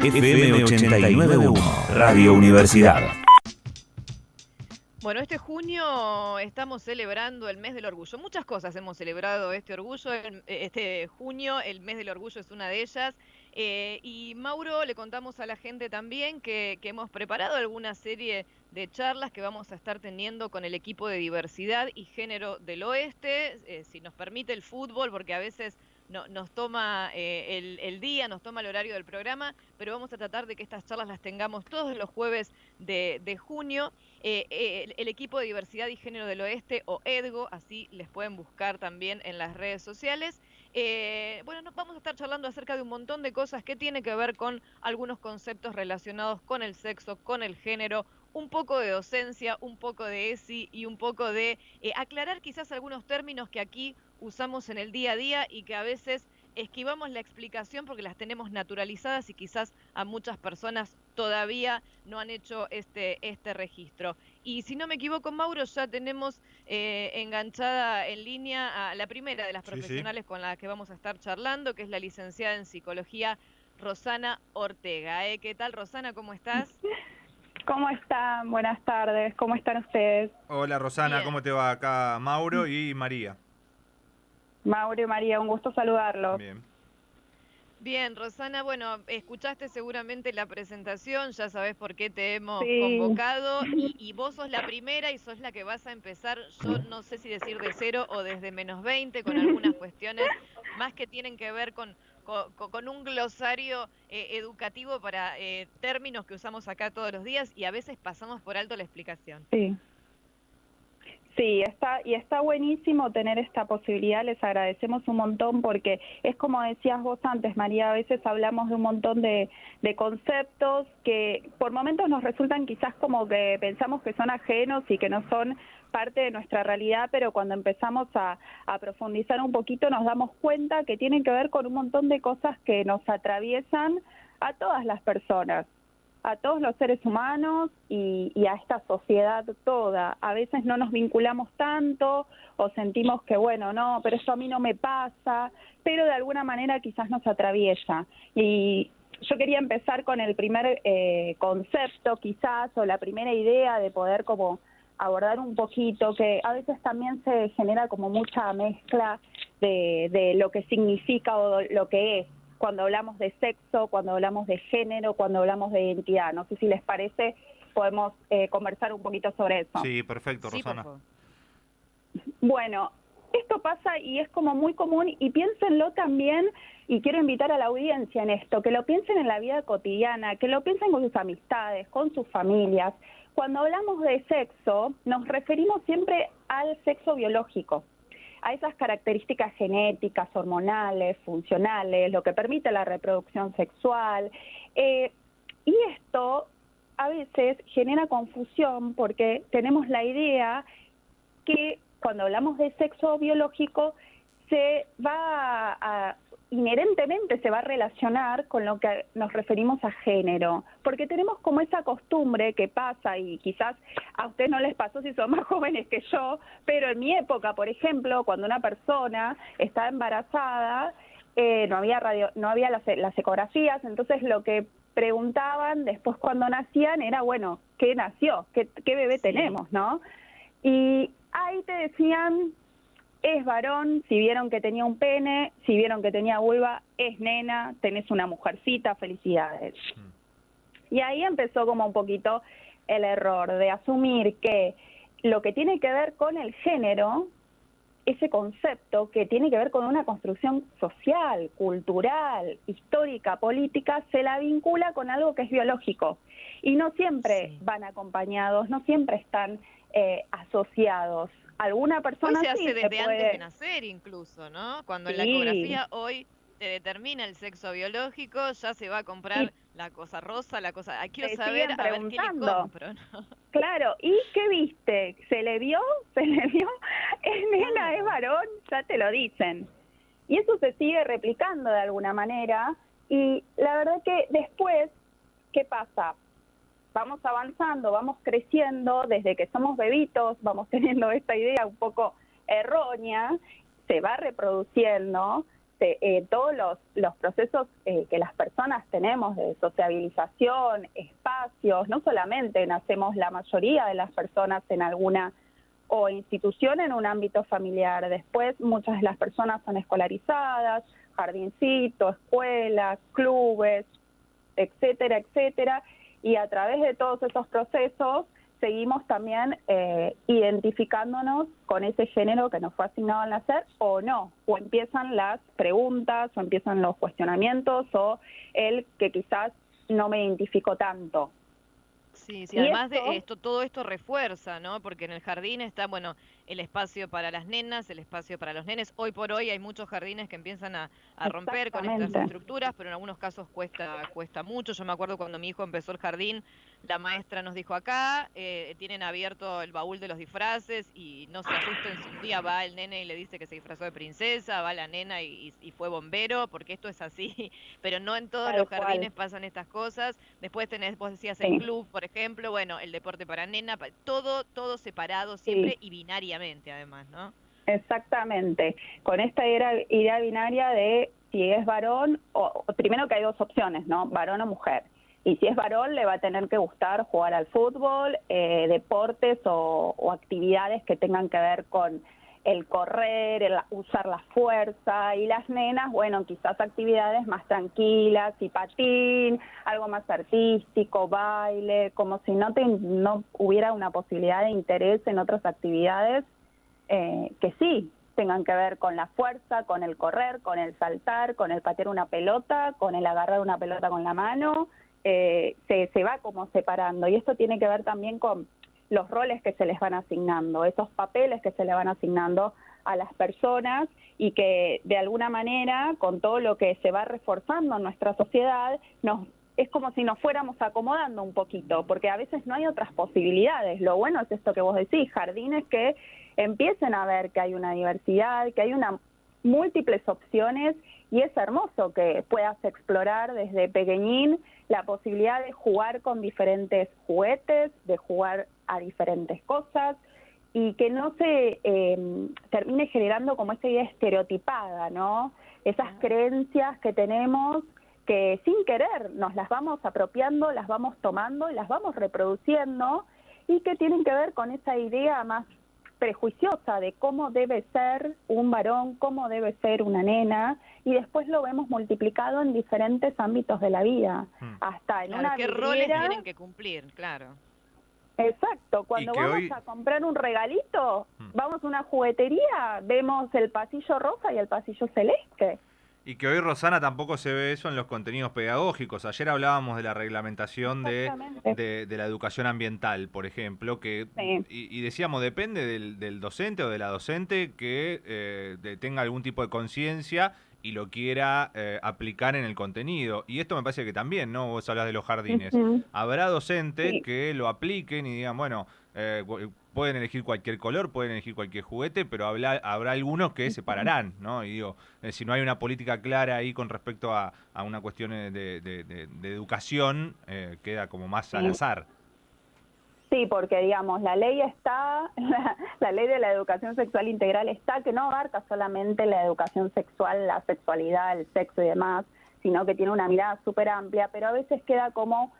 FM 89.1, Radio Universidad. Bueno, este junio estamos celebrando el mes del orgullo. Muchas cosas hemos celebrado este orgullo, este junio, el mes del orgullo es una de ellas. Y Mauro, le contamos a la gente también que hemos preparado alguna serie de charlas que vamos a estar teniendo con el equipo de diversidad y género del oeste, si nos permite el fútbol, porque a veces nos toma el día, nos toma el horario del programa, pero vamos a tratar de que estas charlas las tengamos todos los jueves de junio. El equipo de diversidad y género del oeste, o EDGO, así les pueden buscar también en las redes sociales. Bueno, vamos a estar charlando acerca de un montón de cosas que tienen que ver con algunos conceptos relacionados con el sexo, con el género, un poco de docencia, un poco de ESI y un poco de aclarar quizás algunos términos que aquí usamos en el día a día y que a veces esquivamos la explicación porque las tenemos naturalizadas y quizás a muchas personas todavía no han hecho este registro. Y si no me equivoco, Mauro, ya tenemos enganchada en línea a la primera de las profesionales con la que vamos a estar charlando, que es la licenciada en psicología, Rosana Ortega. ¿Qué tal, Rosana? ¿Cómo estás? ¿Cómo están? Buenas tardes. ¿Cómo están ustedes? Hola, Rosana. Bien. ¿Cómo te va? Acá Mauro y María. Mauro y María, un gusto saludarlos. Bien. Bien, Rosana, bueno, escuchaste seguramente la presentación, ya sabés por qué te hemos Sí. convocado y vos sos la primera y sos la que vas a empezar, yo no sé si decir de 0 o desde -20, con algunas cuestiones más que tienen que ver con un glosario educativo para términos que usamos acá todos los días y a veces pasamos por alto la explicación. Sí. Sí, está buenísimo tener esta posibilidad, les agradecemos un montón porque es como decías vos antes, María, a veces hablamos de un montón de conceptos que por momentos nos resultan quizás como que pensamos que son ajenos y que no son parte de nuestra realidad, pero cuando empezamos a profundizar un poquito nos damos cuenta que tienen que ver con un montón de cosas que nos atraviesan a todas las personas, a todos los seres humanos y a esta sociedad toda. A veces no nos vinculamos tanto o sentimos que, bueno, no, pero eso a mí no me pasa, pero de alguna manera quizás nos atraviesa. Y yo quería empezar con el primer concepto quizás, o la primera idea de poder como abordar un poquito, que a veces también se genera como mucha mezcla de lo que significa o lo que es, cuando hablamos de sexo, cuando hablamos de género, cuando hablamos de identidad. No sé si les parece, podemos conversar un poquito sobre eso. Sí, perfecto, Rosana. Bueno, esto pasa y es como muy común, y piénsenlo también, y quiero invitar a la audiencia en esto, que lo piensen en la vida cotidiana, que lo piensen con sus amistades, con sus familias. Cuando hablamos de sexo, nos referimos siempre al sexo biológico, a esas características genéticas, hormonales, funcionales, lo que permite la reproducción sexual. Y esto a veces genera confusión porque tenemos la idea que cuando hablamos de sexo biológico inherentemente se va a relacionar con lo que nos referimos a género, porque tenemos como esa costumbre que pasa, y quizás a ustedes no les pasó si son más jóvenes que yo, pero en mi época, por ejemplo, cuando una persona estaba embarazada, no había las ecografías, entonces lo que preguntaban después cuando nacían era, bueno, ¿qué nació? ¿Qué bebé tenemos, no? Y ahí te decían, es varón, si vieron que tenía un pene, si vieron que tenía vulva, es nena, tenés una mujercita, felicidades. Y ahí empezó como un poquito el error de asumir que lo que tiene que ver con el género, ese concepto que tiene que ver con una construcción social, cultural, histórica, política, se la vincula con algo que es biológico. Y no siempre van acompañados, no siempre están asociados. Alguna persona hoy se hace sí desde puede... antes de nacer incluso, ¿no? Cuando en la ecografía hoy se determina el sexo biológico, ya se va a comprar la cosa rosa, la cosa... quiero saber, a ver qué le compro, ¿no? Claro, ¿y qué viste? ¿Se le vio? ¿Es nena, es varón? Ya te lo dicen. Y eso se sigue replicando de alguna manera, y la verdad que después, ¿qué pasa? Vamos avanzando, vamos creciendo, desde que somos bebitos, vamos teniendo esta idea un poco errónea, se va reproduciendo, todos los procesos que las personas tenemos de sociabilización, espacios, no solamente nacemos la mayoría de las personas en alguna o institución en un ámbito familiar, después muchas de las personas son escolarizadas, jardincito, escuelas, clubes, etcétera, etcétera, y a través de todos esos procesos seguimos también identificándonos con ese género que nos fue asignado al nacer o no, o empiezan las preguntas, o empiezan los cuestionamientos, o el que quizás no me identifico tanto. Sí, sí, Y además de esto, todo esto refuerza, ¿no? Porque en el jardín está, bueno, el espacio para las nenas, el espacio para los nenes. Hoy por hoy hay muchos jardines que empiezan a romper con estas Exactamente. estructuras, pero en algunos casos cuesta mucho. Yo me acuerdo cuando mi hijo empezó el jardín, la maestra nos dijo acá, tienen abierto el baúl de los disfraces y no se asusten si un día va el nene y le dice que se disfrazó de princesa, va la nena y fue bombero, porque esto es así, pero no en todos Tal los cual. jardines pasan estas cosas. Después tenés, vos decías el Sí. club, por ejemplo, bueno, el deporte para nena, todo separado Sí. siempre y binariamente además, ¿no? Exactamente, con esta idea binaria de si es varón, o primero que hay dos opciones, ¿no? Varón o mujer. Y si es varón, le va a tener que gustar jugar al fútbol, deportes o actividades que tengan que ver con el correr, el usar la fuerza. Y las nenas, bueno, quizás actividades más tranquilas, y patín, algo más artístico, baile, como si no hubiera una posibilidad de interés en otras actividades que sí tengan que ver con la fuerza, con el correr, con el saltar, con el patear una pelota, con el agarrar una pelota con la mano, se va como separando. Y esto tiene que ver también con los roles que se les van asignando, esos papeles que se le van asignando a las personas, y que de alguna manera, con todo lo que se va reforzando en nuestra sociedad, es como si nos fuéramos acomodando un poquito, porque a veces no hay otras posibilidades. Lo bueno es esto que vos decís, jardines que empiecen a ver que hay una diversidad, que hay múltiples opciones, y es hermoso que puedas explorar desde pequeñín la posibilidad de jugar con diferentes juguetes, de jugar a diferentes cosas, y que no se termine generando como esa idea estereotipada, ¿no? Esas creencias que tenemos, que sin querer nos las vamos apropiando, las vamos tomando y las vamos reproduciendo, y que tienen que ver con esa idea más prejuiciosa de cómo debe ser un varón, cómo debe ser una nena, y después lo vemos multiplicado en diferentes ámbitos de la vida, hasta en Claro, una ¿qué roles vidriera. tienen que cumplir? Claro. Exacto, cuando vamos hoy a comprar un regalito, vamos a una juguetería, vemos el pasillo rosa y el pasillo celeste. Y que hoy, Rosana, tampoco se ve eso en los contenidos pedagógicos. Ayer hablábamos de la reglamentación de la educación ambiental, por ejemplo, que Sí. y decíamos, depende del docente o de la docente que tenga algún tipo de conciencia y lo quiera aplicar en el contenido. Y esto me parece que también, ¿no? Vos hablas de los jardines. Ujú. Habrá docentes Sí. que lo apliquen y digan, bueno, pueden elegir cualquier color, pueden elegir cualquier juguete, pero habrá algunos que separarán, ¿no? Y digo, si no hay una política clara ahí con respecto a una cuestión de educación, queda como más al azar. Sí, porque digamos, la ley está, la ley de la educación sexual integral está, que no abarca solamente la educación sexual, la sexualidad, el sexo y demás, sino que tiene una mirada súper amplia, pero a veces queda como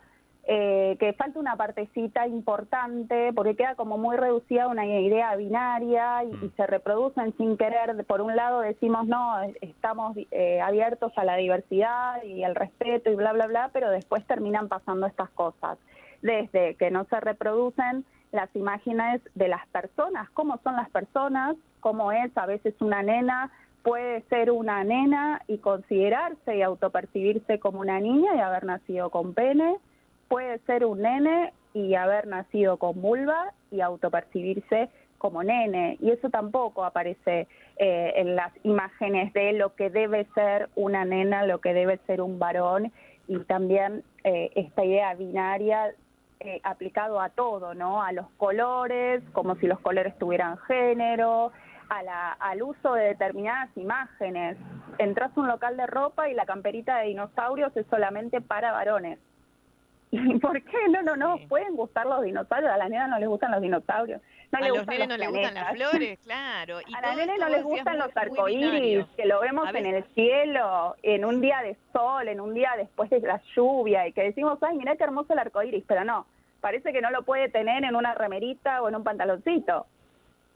que falta una partecita importante, porque queda como muy reducida a una idea binaria y se reproducen sin querer. Por un lado decimos, no, estamos abiertos a la diversidad y al respeto y bla, bla, bla, pero después terminan pasando estas cosas. Desde que no se reproducen las imágenes de las personas, cómo son las personas, cómo es a veces una nena, puede ser una nena y considerarse y autopercibirse como una niña y haber nacido con pene, puede ser un nene y haber nacido con vulva y autopercibirse como nene, y eso tampoco aparece en las imágenes de lo que debe ser una nena, lo que debe ser un varón, y también esta idea binaria aplicado a todo, ¿no? A los colores, como si los colores tuvieran género, al uso de determinadas imágenes. Entras a un local de ropa y la camperita de dinosaurios es solamente para varones. ¿Y por qué? No, Sí. pueden gustar los dinosaurios, a las nenas no les gustan los dinosaurios, no A les los gustan nenes los no les gustan las planetas. flores, claro. Y A las todo nenes esto no vos les decías gustan los muy arcoíris, binario. que lo vemos A en veces, el cielo, en un día de sol, en un día después de la lluvia, y que decimos, ay, mirá qué hermoso el arcoíris, pero no, parece que no lo puede tener en una remerita o en un pantaloncito.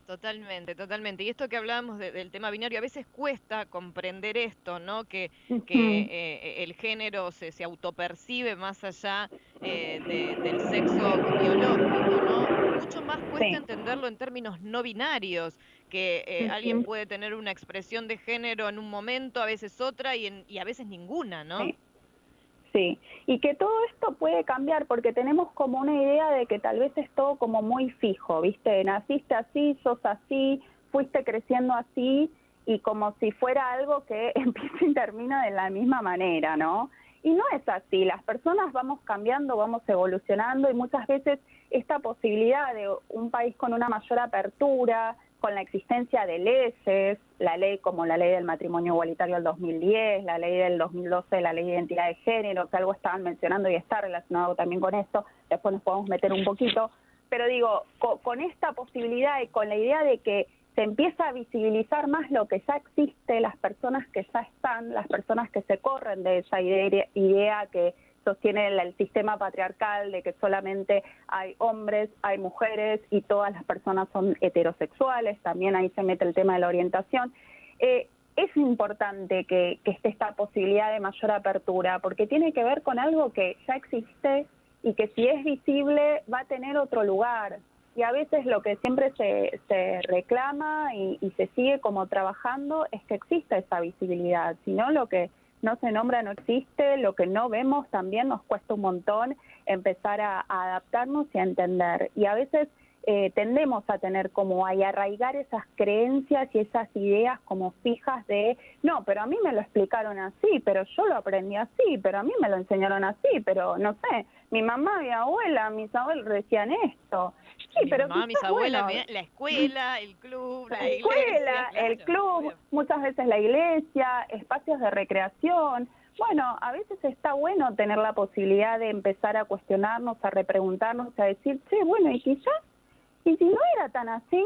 totalmente, totalmente. Y esto que hablábamos del tema binario, a veces cuesta comprender esto, ¿no? Que Ujú. el género se autopercibe más allá del sexo biológico, ¿no? Mucho más cuesta Sí. entenderlo en términos no binarios, que alguien Ujú. puede tener una expresión de género en un momento, a veces otra y a veces ninguna, ¿no? Sí. Sí, y que todo esto puede cambiar porque tenemos como una idea de que tal vez es todo como muy fijo, ¿viste? Naciste así, sos así, fuiste creciendo así y como si fuera algo que empieza y termina de la misma manera, ¿no? Y no es así, las personas vamos cambiando, vamos evolucionando y muchas veces esta posibilidad de un país con una mayor apertura, con la existencia de leyes, la ley como la ley del matrimonio igualitario del 2010, la ley del 2012, la ley de identidad de género, que algo estaban mencionando y está relacionado también con esto, después nos podemos meter un poquito, pero digo, con esta posibilidad y con la idea de que se empieza a visibilizar más lo que ya existe, las personas que ya están, las personas que se corren de esa idea que sostiene el sistema patriarcal de que solamente hay hombres, hay mujeres y todas las personas son heterosexuales, también ahí se mete el tema de la orientación. Es importante que esté esta posibilidad de mayor apertura, porque tiene que ver con algo que ya existe y que si es visible va a tener otro lugar. Y a veces lo que siempre se reclama y se sigue como trabajando es que exista esa visibilidad, si no lo que no se nombra no existe, lo que no vemos también nos cuesta un montón empezar a adaptarnos y a entender. Y a veces tendemos a tener como a arraigar esas creencias y esas ideas como fijas de, no, pero a mí me lo explicaron así, pero yo lo aprendí así, pero a mí me lo enseñaron así, pero no sé, mi mamá, mi abuela, mis abuelos decían esto. Sí, Mi pero mamá, mis quizás, abuelas, bueno, la escuela, el club, la la iglesia, escuela, el claro, club, obvio. muchas veces la iglesia, espacios de recreación. Bueno, a veces está bueno tener la posibilidad de empezar a cuestionarnos, a repreguntarnos, a decir, che, bueno, y si no era tan así,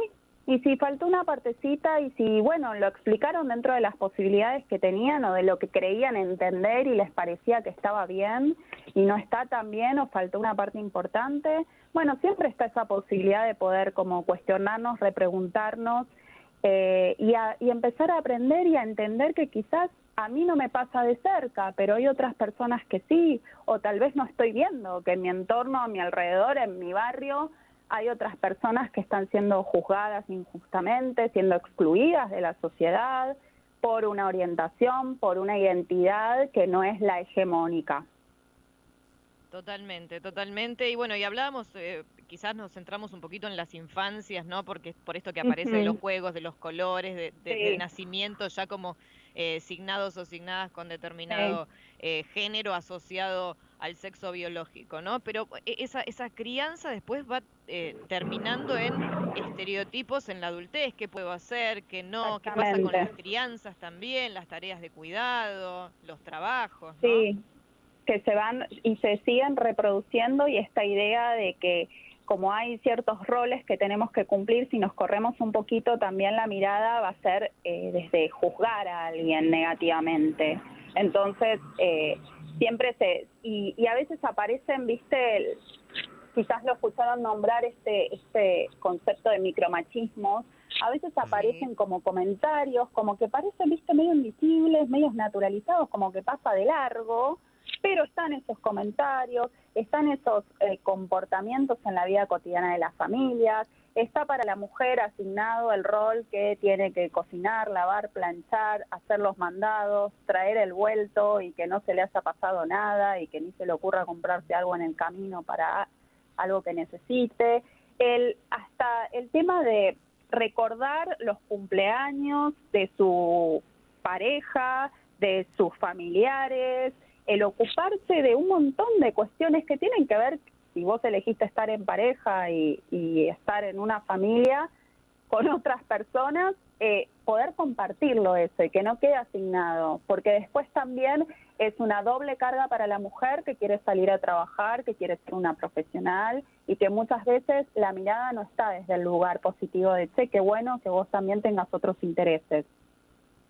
y si faltó una partecita, y si, bueno, lo explicaron dentro de las posibilidades que tenían o de lo que creían entender y les parecía que estaba bien y no está tan bien o faltó una parte importante, bueno, siempre está esa posibilidad de poder como cuestionarnos, repreguntarnos y empezar a aprender y a entender que quizás a mí no me pasa de cerca, pero hay otras personas que sí, o tal vez no estoy viendo, que en mi entorno, a mi alrededor, en mi barrio, hay otras personas que están siendo juzgadas injustamente, siendo excluidas de la sociedad por una orientación, por una identidad que no es la hegemónica. Totalmente, totalmente. Y bueno, y hablábamos, quizás nos centramos un poquito en las infancias, ¿no? Porque por esto que aparece de los Ujú. juegos, de los colores, del Sí, nacimiento ya como signados o signadas con sí. determinado género asociado al sexo biológico, ¿no? Pero esa crianza después va terminando en estereotipos en la adultez, qué puedo hacer, qué no, qué pasa con Exactamente. las crianzas también, las tareas de cuidado, los trabajos, ¿no? Sí, que se van y se siguen reproduciendo y esta idea de que como hay ciertos roles que tenemos que cumplir, si nos corremos un poquito también la mirada va a ser desde juzgar a alguien negativamente. Entonces, siempre y a veces aparecen, viste, quizás lo escucharon nombrar este concepto de micromachismos, a veces Sí. aparecen como comentarios, como que parecen, viste, medio invisibles, medios naturalizados, como que pasa de largo, pero están esos comentarios, están esos comportamientos en la vida cotidiana de las familias, está para la mujer asignado el rol que tiene que cocinar, lavar, planchar, hacer los mandados, traer el vuelto y que no se le haya pasado nada y que ni se le ocurra comprarse algo en el camino para algo que necesite, hasta el tema de recordar los cumpleaños de su pareja, de sus familiares, el ocuparse de un montón de cuestiones que tienen que ver, si vos elegiste estar en pareja y estar en una familia con otras personas, poder compartirlo eso y que no quede asignado, porque después también es una doble carga para la mujer que quiere salir a trabajar, que quiere ser una profesional y que muchas veces la mirada no está desde el lugar positivo de, che, qué bueno que vos también tengas otros intereses.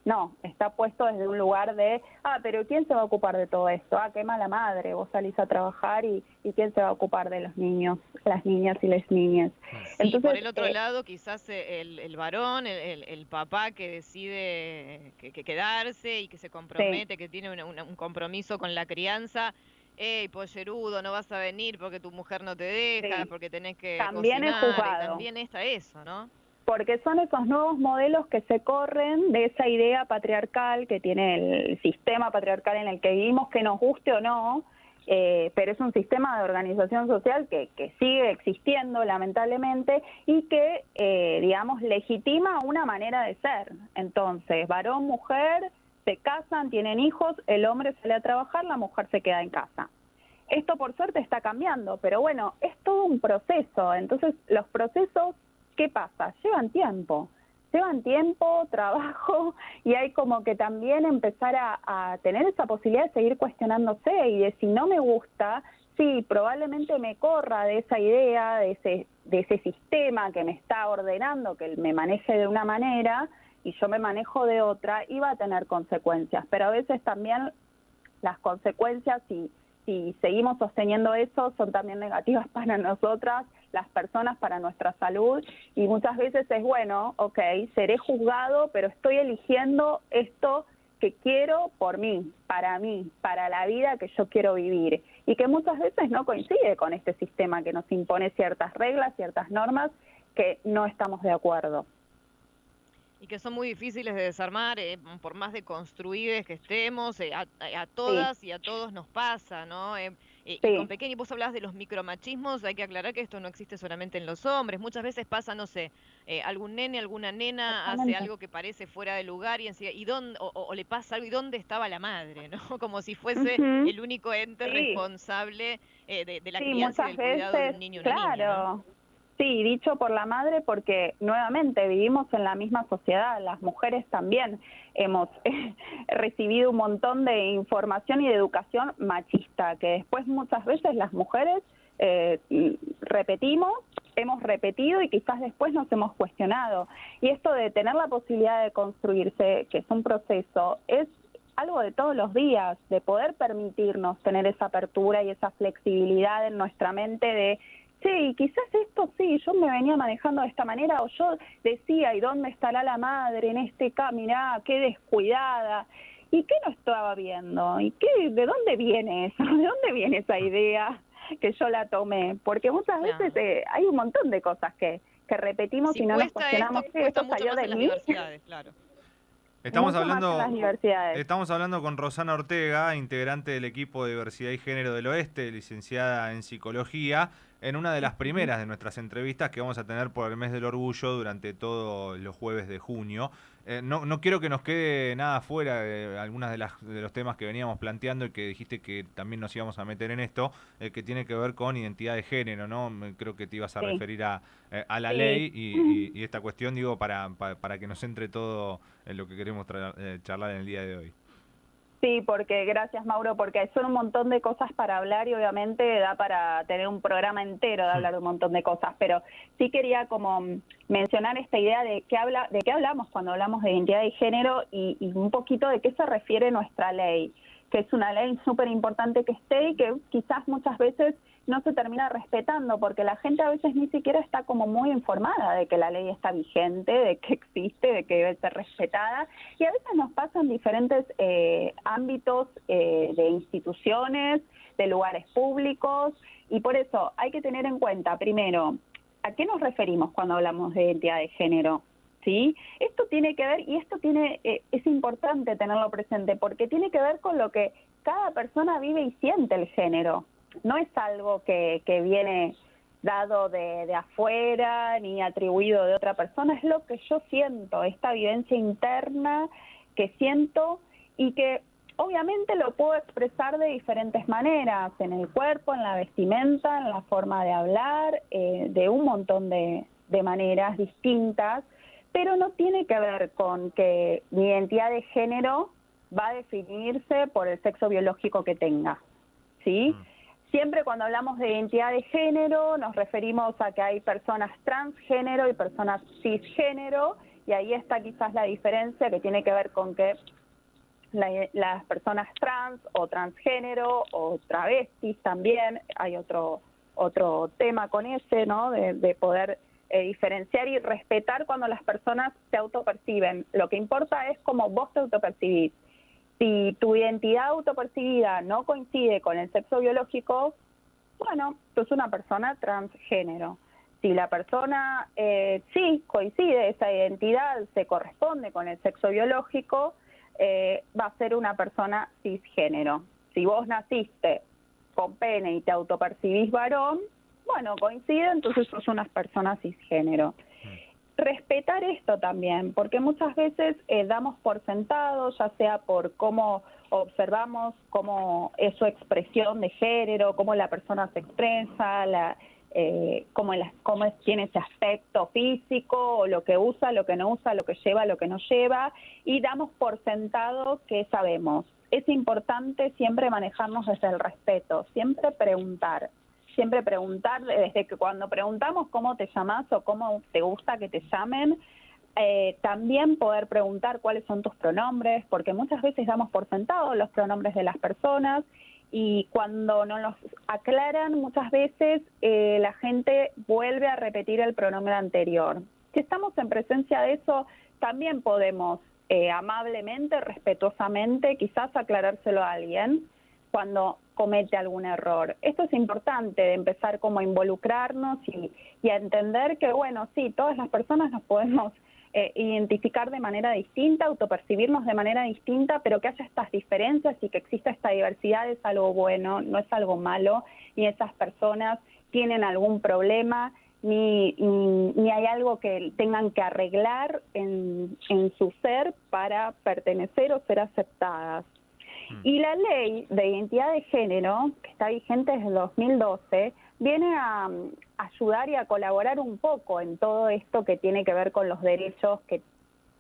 No, está puesto desde un lugar de, pero ¿quién se va a ocupar de todo esto? Qué mala madre, vos salís a trabajar y ¿quién se va a ocupar de los niños, las niñas y las niñas? Sí, entonces, por el otro lado, quizás el varón, el papá que decide que quedarse y que se compromete, que tiene un compromiso con la crianza, pollerudo, no vas a venir porque tu mujer no te deja, porque tenés que también cocinar, es juzgado. y también está eso, ¿no? Porque son esos nuevos modelos que se corren de esa idea patriarcal que tiene el sistema patriarcal en el que vivimos, que nos guste o no, pero es un sistema de organización social que sigue existiendo lamentablemente y que, digamos, legitima una manera de ser. Entonces, varón, mujer, se casan, tienen hijos, el hombre sale a trabajar, la mujer se queda en casa. Esto por suerte está cambiando, pero bueno, es todo un proceso. Entonces, los procesos, ¿qué pasa? Llevan tiempo, trabajo, y hay como que también empezar a tener esa posibilidad de seguir cuestionándose y de si no me gusta, sí, probablemente me corra de esa idea, de ese sistema que me está ordenando, que me maneje de una manera y yo me manejo de otra, y va a tener consecuencias, pero a veces también las consecuencias, si seguimos sosteniendo eso, son también negativas para nosotras, las personas, para nuestra salud, y muchas veces es, bueno, seré juzgado, pero estoy eligiendo esto que quiero por mí, para la vida que yo quiero vivir, y que muchas veces no coincide con este sistema que nos impone ciertas reglas, ciertas normas que no estamos de acuerdo. Y que son muy difíciles de desarmar, por más deconstruides que estemos, a todas y a todos nos pasa, ¿no? Y con pequeño, vos hablabas de los micromachismos, hay que aclarar que esto no existe solamente en los hombres, muchas veces pasa, no sé, algún nene, alguna nena hace algo que parece fuera de lugar y enseguida, o le pasa algo, ¿y dónde estaba la madre? ¿No? Como si fuese el único ente responsable de la crianza y del cuidado de un niño o una niña, ¿no? Sí, dicho por la madre, porque nuevamente vivimos en la misma sociedad, las mujeres también hemos recibido un montón de información y de educación machista, que después muchas veces las mujeres hemos repetido y quizás después nos hemos cuestionado. Y esto de tener la posibilidad de construirse, que es un proceso, es algo de todos los días, de poder permitirnos tener esa apertura y esa flexibilidad en nuestra mente de, sí, quizás esto sí, yo me venía manejando de esta manera, o yo decía, ¿y dónde estará la madre en este mirá, qué descuidada? ¿Y qué no estaba viendo? ¿Y de dónde viene eso? ¿De dónde viene esa idea que yo la tomé? Porque muchas veces hay un montón de cosas que repetimos y no nos cuestionamos. Esto salió de mí. Claro. Estamos hablando con Rosana Ortega, integrante del equipo de Diversidad y Género del Oeste, licenciada en Psicología, en una de las primeras de nuestras entrevistas que vamos a tener por el mes del orgullo durante todos los jueves de junio. No quiero que nos quede nada fuera de algunas de los temas que veníamos planteando y que dijiste que también nos íbamos a meter en esto, que tiene que ver con identidad de género, ¿no? Creo que te ibas a referir a la ley y esta cuestión, digo, para que nos entre todo en lo que queremos charlar en el día de hoy. Sí, porque gracias, Mauro, porque son un montón de cosas para hablar y obviamente da para tener un programa entero de hablar de un montón de cosas, pero sí quería como mencionar esta idea de qué hablamos cuando hablamos de identidad de género y un poquito de qué se refiere nuestra ley, que es una ley súper importante que esté y que quizás muchas veces no se termina respetando, porque la gente a veces ni siquiera está como muy informada de que la ley está vigente, de que existe, de que debe ser respetada, y a veces nos pasan diferentes ámbitos de instituciones, de lugares públicos, y por eso hay que tener en cuenta, primero, ¿a qué nos referimos cuando hablamos de identidad de género? ¿Sí? Esto tiene que ver, y esto es importante tenerlo presente, porque tiene que ver con lo que cada persona vive y siente el género. No es algo que viene dado de afuera ni atribuido de otra persona, es lo que yo siento, esta vivencia interna que siento y que obviamente lo puedo expresar de diferentes maneras, en el cuerpo, en la vestimenta, en la forma de hablar, de un montón de maneras distintas, pero no tiene que ver con que mi identidad de género va a definirse por el sexo biológico que tenga, ¿sí? Siempre cuando hablamos de identidad de género nos referimos a que hay personas transgénero y personas cisgénero, y ahí está quizás la diferencia que tiene que ver con que las personas trans o transgénero o travestis también, hay otro tema con ese, ¿no? De poder diferenciar y respetar cuando las personas se autoperciben. Lo que importa es cómo vos te autopercibís. Si tu identidad autopercibida no coincide con el sexo biológico, bueno, sos una persona transgénero. Si la persona sí coincide, esa identidad se corresponde con el sexo biológico, va a ser una persona cisgénero. Si vos naciste con pene y te autopercibís varón, bueno, coincide, entonces sos una persona cisgénero. Respetar esto también, porque muchas veces damos por sentado, ya sea por cómo observamos cómo es su expresión de género, cómo la persona se expresa, cómo tiene ese aspecto físico, o lo que usa, lo que no usa, lo que lleva, lo que no lleva, y damos por sentado que sabemos. Es importante siempre manejarnos desde el respeto, siempre preguntar, desde que cuando preguntamos cómo te llamás o cómo te gusta que te llamen, también poder preguntar cuáles son tus pronombres, porque muchas veces damos por sentado los pronombres de las personas, y cuando no los aclaran, muchas veces la gente vuelve a repetir el pronombre anterior. Si estamos en presencia de eso, también podemos amablemente, respetuosamente, quizás aclarárselo a alguien cuando comete algún error. Esto es importante, de empezar como a involucrarnos y a entender que, bueno, sí, todas las personas nos podemos identificar de manera distinta, autopercibirnos de manera distinta, pero que haya estas diferencias y que exista esta diversidad es algo bueno, no es algo malo, ni esas personas tienen algún problema, ni hay algo que tengan que arreglar en su ser para pertenecer o ser aceptadas. Y la ley de identidad de género, que está vigente desde el 2012, viene a ayudar y a colaborar un poco en todo esto que tiene que ver con los derechos, que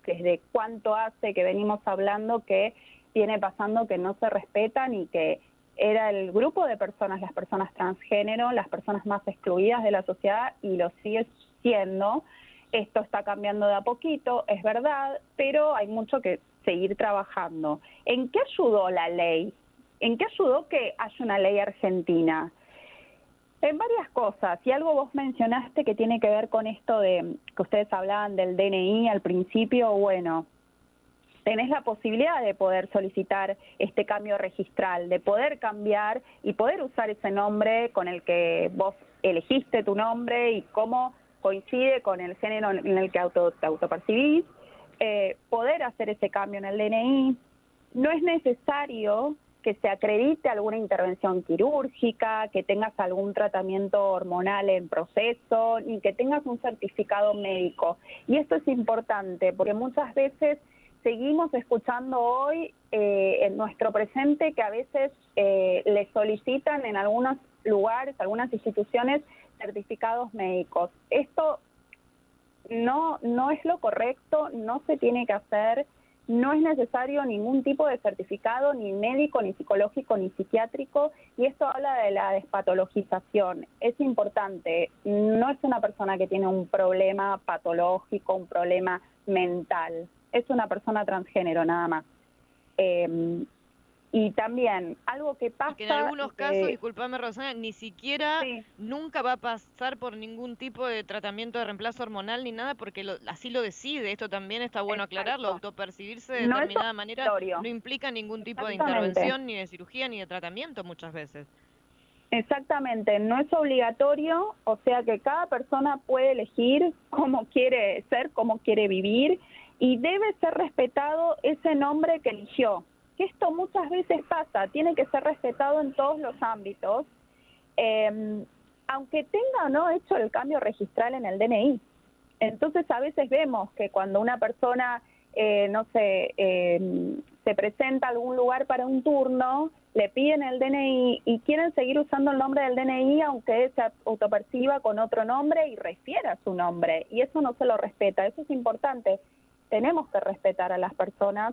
desde cuánto hace que venimos hablando que viene pasando que no se respetan, y que era el grupo de personas, las personas transgénero, las personas más excluidas de la sociedad, y lo sigue siendo. Esto está cambiando de a poquito, es verdad, pero hay mucho que seguir trabajando. ¿En qué ayudó la ley? ¿En qué ayudó que haya una ley argentina? En varias cosas, y algo vos mencionaste que tiene que ver con esto de que ustedes hablaban del DNI al principio. Bueno, tenés la posibilidad de poder solicitar este cambio registral, de poder cambiar y poder usar ese nombre con el que vos elegiste tu nombre y cómo coincide con el género en el que te autopercibís, poder hacer ese cambio en el DNI. No es necesario que se acredite alguna intervención quirúrgica, que tengas algún tratamiento hormonal en proceso, ni que tengas un certificado médico. Y esto es importante porque muchas veces seguimos escuchando hoy en nuestro presente que a veces le solicitan en algunos lugares, algunas instituciones, certificados médicos. Esto no es lo correcto, no se tiene que hacer, no es necesario ningún tipo de certificado, ni médico, ni psicológico, ni psiquiátrico, y esto habla de la despatologización. Es importante, no es una persona que tiene un problema patológico, un problema mental, es una persona transgénero nada más. Y también, algo que pasa... Que en algunos casos, disculpame Rosana, ni siquiera sí, nunca va a pasar por ningún tipo de tratamiento de reemplazo hormonal ni nada, porque así lo decide. Esto también está bueno aclararlo. Autopercibirse de determinada manera no implica ningún tipo de intervención, ni de cirugía, ni de tratamiento muchas veces. Exactamente, no es obligatorio, o sea que cada persona puede elegir cómo quiere ser, cómo quiere vivir, y debe ser respetado ese nombre que eligió. Que esto muchas veces pasa, tiene que ser respetado en todos los ámbitos, aunque tenga o no hecho el cambio registral en el DNI. Entonces a veces vemos que cuando una persona, se presenta a algún lugar para un turno, le piden el DNI y quieren seguir usando el nombre del DNI aunque se autoperciba con otro nombre y refiera a su nombre, y eso no se lo respeta. Eso es importante, tenemos que respetar a las personas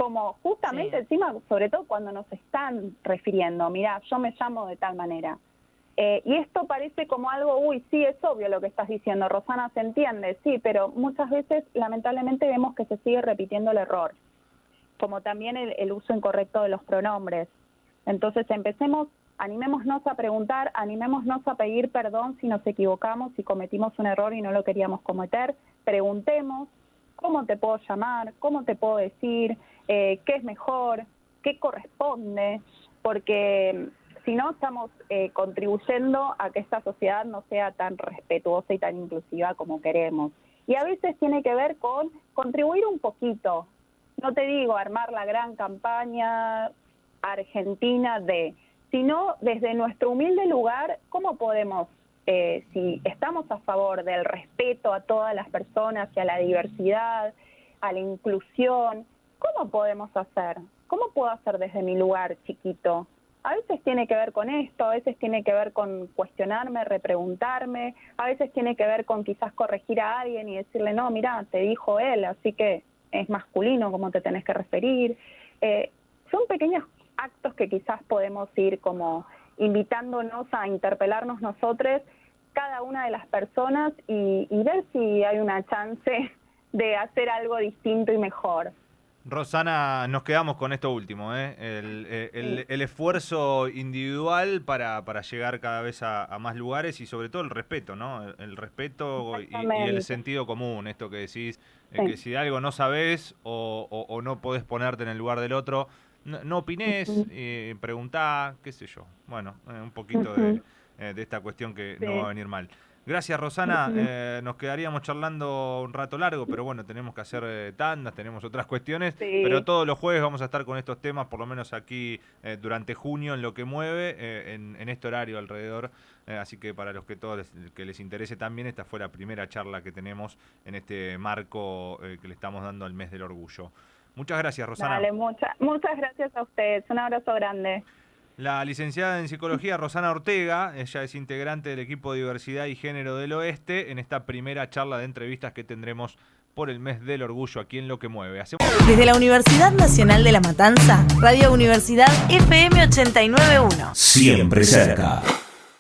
como justamente encima, sobre todo cuando nos están refiriendo, mirá, yo me llamo de tal manera. Y esto parece como algo, uy, sí, es obvio lo que estás diciendo, Rosana, se entiende, sí, pero muchas veces lamentablemente vemos que se sigue repitiendo el error, como también el uso incorrecto de los pronombres. Entonces animémonos a preguntar, animémonos a pedir perdón si nos equivocamos, si cometimos un error y no lo queríamos cometer, preguntemos, ¿cómo te puedo llamar? ¿Cómo te puedo decir? ¿Qué es mejor? ¿Qué corresponde? Porque si no, estamos contribuyendo a que esta sociedad no sea tan respetuosa y tan inclusiva como queremos. Y a veces tiene que ver con contribuir un poquito. No te digo armar la gran campaña argentina sino desde nuestro humilde lugar, ¿cómo podemos, si estamos a favor del respeto a todas las personas y a la diversidad, a la inclusión, ¿cómo podemos hacer? ¿Cómo puedo hacer desde mi lugar chiquito? A veces tiene que ver con esto, a veces tiene que ver con cuestionarme, repreguntarme, a veces tiene que ver con quizás corregir a alguien y decirle, no, mira, te dijo él, así que es masculino, ¿cómo te tenés que referir? Son pequeños actos que quizás podemos ir como invitándonos a interpelarnos nosotros, cada una de las personas, y ver si hay una chance de hacer algo distinto y mejor. Rosana, nos quedamos con esto último, el esfuerzo individual para llegar cada vez a más lugares y sobre todo el respeto, ¿no? El respeto y el sentido común, esto que decís, que si de algo no sabés o no podés ponerte en el lugar del otro, no opinés, preguntá, qué sé yo. Bueno, un poquito de esta cuestión que no va a venir mal. Gracias, Rosana. Nos quedaríamos charlando un rato largo, pero bueno, tenemos que hacer tandas, tenemos otras cuestiones, pero todos los jueves vamos a estar con estos temas, por lo menos aquí durante junio, en Lo que mueve, en este horario alrededor. Así que para los que les interese también, esta fue la primera charla que tenemos en este marco que le estamos dando al mes del orgullo. Muchas gracias, Rosana. Dale, muchas gracias a ustedes. Un abrazo grande. La licenciada en Psicología Rosana Ortega, ella es integrante del equipo de Diversidad y Género del Oeste, en esta primera charla de entrevistas que tendremos por el mes del orgullo aquí en Lo que mueve. Desde la Universidad Nacional de La Matanza, Radio Universidad FM 89.1. Siempre cerca.